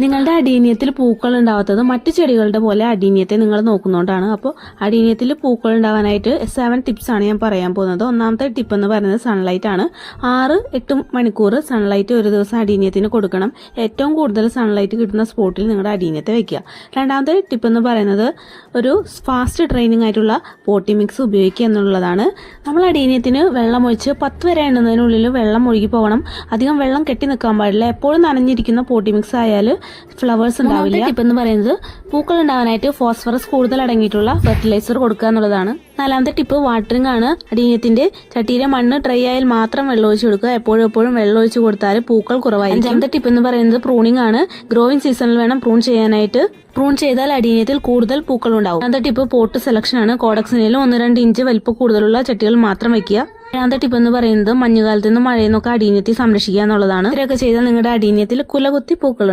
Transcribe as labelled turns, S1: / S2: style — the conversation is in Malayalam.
S1: നിങ്ങളുടെ അടീനിയത്തിൽ പൂക്കൾ ഉണ്ടാവാത്തത് മറ്റു ചെടികളുടെ പോലെ അടീനിയത്തെ നിങ്ങൾ നോക്കുന്നതുകൊണ്ടാണ്. അപ്പോൾ അടീനിയത്തിൽ പൂക്കൾ ഉണ്ടാവാനായിട്ട് 7 ടിപ്സ് ആണ് ഞാൻ പറയാൻ പോകുന്നത്. ഒന്നാമത്തെ ടിപ്പ് എന്ന് പറയുന്നത് സൺലൈറ്റ് ആണ്. 6-8 മണിക്കൂർ സൺലൈറ്റ് ഒരു ദിവസം അടീനിയത്തിന് കൊടുക്കണം. ഏറ്റവും കൂടുതൽ സൺലൈറ്റ് കിട്ടുന്ന സ്പോട്ടിൽ നിങ്ങളുടെ അടീനിയത്തെ വെക്കുക. രണ്ടാമത്തെ ടിപ്പ് എന്ന് പറയുന്നത് ഒരു ഫാസ്റ്റ് ട്രെയിനിങ് ആയിട്ടുള്ള പോട്ടി മിക്സ് ഉപയോഗിക്കുക എന്നുള്ളതാണ്. നമ്മൾ അടീനിയത്തിന് വെള്ളം ഒഴിച്ച് 10 വരെ എണ്ണുന്നതിനുള്ളിൽ വെള്ളം ഒഴുകി പോകണം. അധികം വെള്ളം കെട്ടി നിൽക്കാൻ പാടില്ല. എപ്പോഴും നനഞ്ഞിരിക്കുന്ന പോട്ടി മിക്സ് ആയാൽ ഫ്ലവേഴ്സ് ഉണ്ടാവില്ല. ടിപ്പ് എന്ന് പറയുന്നത് പൂക്കൾ ഉണ്ടാവാനായിട്ട് ഫോസ്ഫറസ് കൂടുതൽ അടങ്ങിയിട്ടുള്ള ഫെർട്ടിലൈസർ കൊടുക്കുക എന്നുള്ളതാണ്. നാലാമത്തെ ടിപ്പ് വാട്ടറിംഗ് ആണ്. അടീനിയത്തിന്റെ ചട്ടിയിലെ മണ്ണ് ഡ്രൈ ആയാൽ മാത്രം വെള്ളം ഒഴിച്ച് കൊടുക്കുക. എപ്പോഴും വെള്ളം ഒഴിച്ച് കൊടുത്താൽ പൂക്കൾ കുറവായിരിക്കും. അഞ്ചാമത്തെ ടിപ്പ് എന്ന് പറയുന്നത് പ്രൂണിംഗ് ആണ്. ഗ്രോയിങ് സീസണിൽ വേണം പ്രൂൺ ചെയ്യാനായിട്ട്. പ്രൂൺ ചെയ്താൽ അടീനിയത്തിൽ കൂടുതൽ പൂക്കൾ ഉണ്ടാവും. രണ്ടാമത്തെ ടിപ്പ് പോട്ട് സെലക്ഷൻ ആണ്. കോഡക്സിനിലും 1-2 ഇഞ്ച് വലിപ്പം കൂടുതലുള്ള ചട്ടികൾ മാത്രം വെക്കുക. ഏഴാമത്തെ ടിപ്പ് എന്ന് പറയുന്നത് മഞ്ഞുകാലത്ത് നിന്ന് മഴയിൽ നിന്നൊക്കെ അടീനിയത്തെ സംരക്ഷിക്കുക എന്നുള്ളതാണ്. ഇത്രയൊക്കെ ചെയ്താൽ നിങ്ങളുടെ അടീനിയത്തിൽ കുലകുത്തി പൂക്കളുണ്ട്.